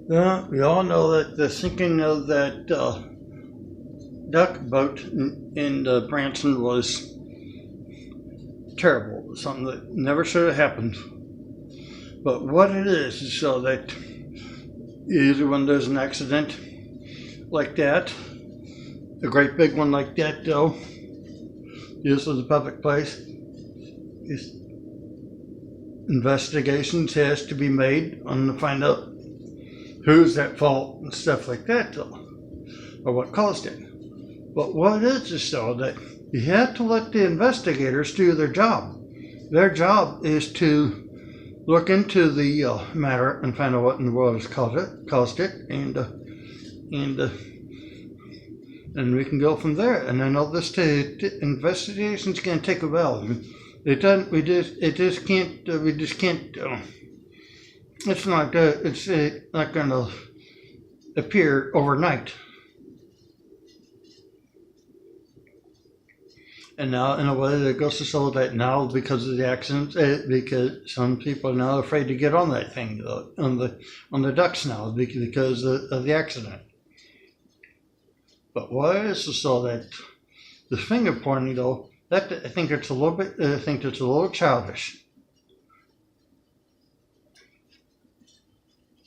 We all know that the sinking of that duck boat in Branson was terrible, something that never should have happened. But what it is so that usually when there's an accident like that, a great big one like that, though, usually the public place, is investigations has to be made on to find out who's at fault and stuff like that, though, or what caused it. But what it is so that you have to let the investigators do their job. Their job is to look into the matter and find out what in the world has caused it, and we can go from there. And I know this investigation's going to take a while. It doesn't. We just can't. It's not. It's not going to appear overnight. And now, in a way, that goes to show that now, because of the accident, because some people are now afraid to get on that thing, on the ducks now, because of the accident. But what is so that the finger pointing, though, that I think it's a little bit. I think it's a little childish.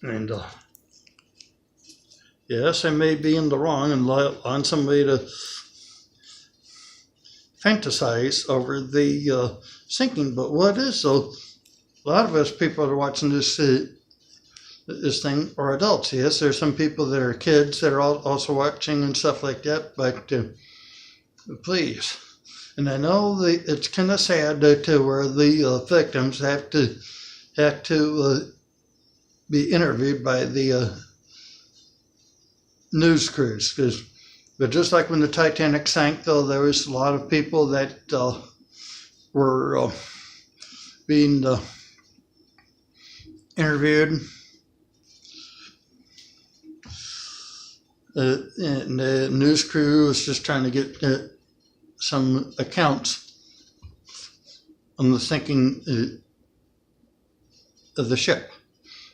And yes, I may be in the wrong and on somebody to fantasize over the sinking, but what is so? A lot of us people that are watching this thing are adults. Yes, there's some people that are kids that are also watching and stuff like that. But please, and I know it's kind of sad to where the victims have to be interviewed by the news crews, but just like when the Titanic sank, though, there was a lot of people that were being interviewed, and the news crew was just trying to get some accounts on the sinking of the ship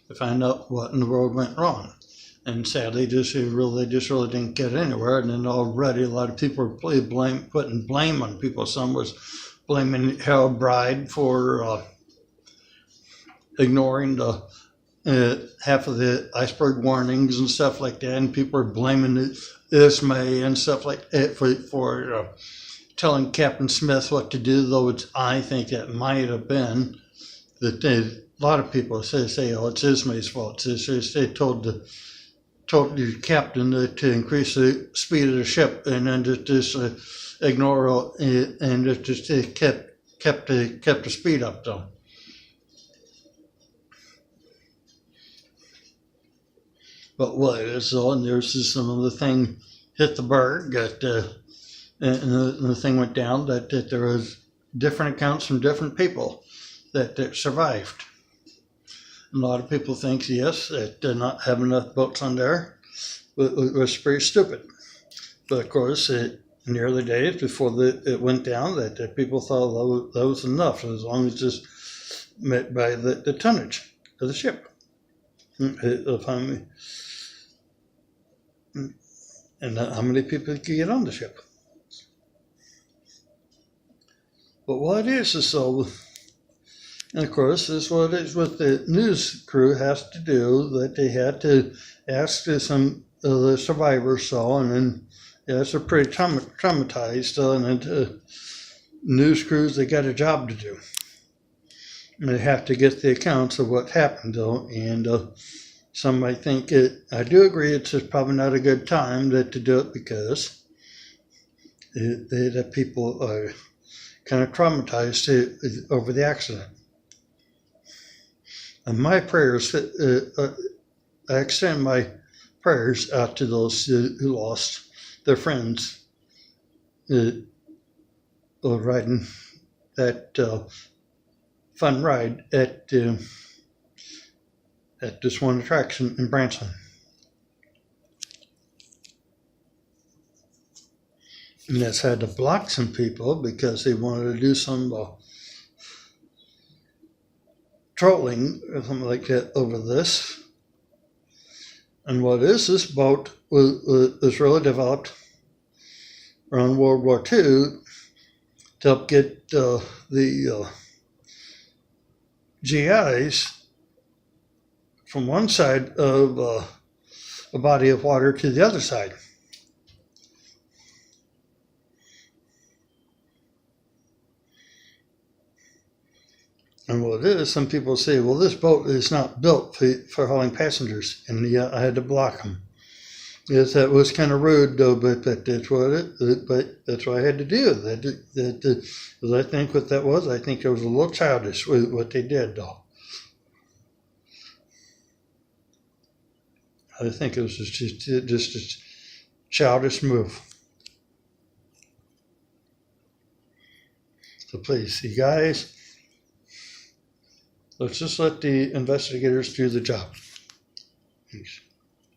to find out what in the world went wrong. And sadly, they just really didn't get anywhere. And then already a lot of people were putting blame on people. Some was blaming Harold Bride for ignoring the half of the iceberg warnings and stuff like that. And people were blaming Ismay and stuff like that for telling Captain Smith what to do. Though I think it might have been that a lot of people say, oh, it's Ismay's fault. They told the captain to increase the speed of the ship, and then just ignore and just kept the speed up, though. But what is so? And there's some of the thing hit the berg that and the thing went down that there was different accounts from different people that survived. A lot of people think, yes, that not having enough boats on there was pretty stupid. But of course, in the early days before it went down, that people thought that was enough, as long as just met by the tonnage of the ship. And how many people could get on the ship. But what is so? And of course, this is what it is what the news crew has to do, that they had to ask some of the survivors, and then they're pretty traumatized, and news crews, they got a job to do. And they have to get the accounts of what happened, though, and some might think I do agree it's probably not a good time to do it, because the people are kind of traumatized over the accident. And my prayers, I extend my prayers out to those who lost their friends riding that fun ride at this one attraction in Branson. And that's had to block some people because they wanted to do some trolling or something like that over this. And what is this boat was really developed around World War II to help get the GIs from one side of a body of water to the other side. And what it is, some people say, well, this boat is not built for hauling passengers, and yet I had to block them. Yes, that was kind of rude, though, but that's what I had to do. Because I think what that was, I think it was a little childish with what they did, though. I think it was just a childish move. So please, you guys, let's just let the investigators do the job. Thanks.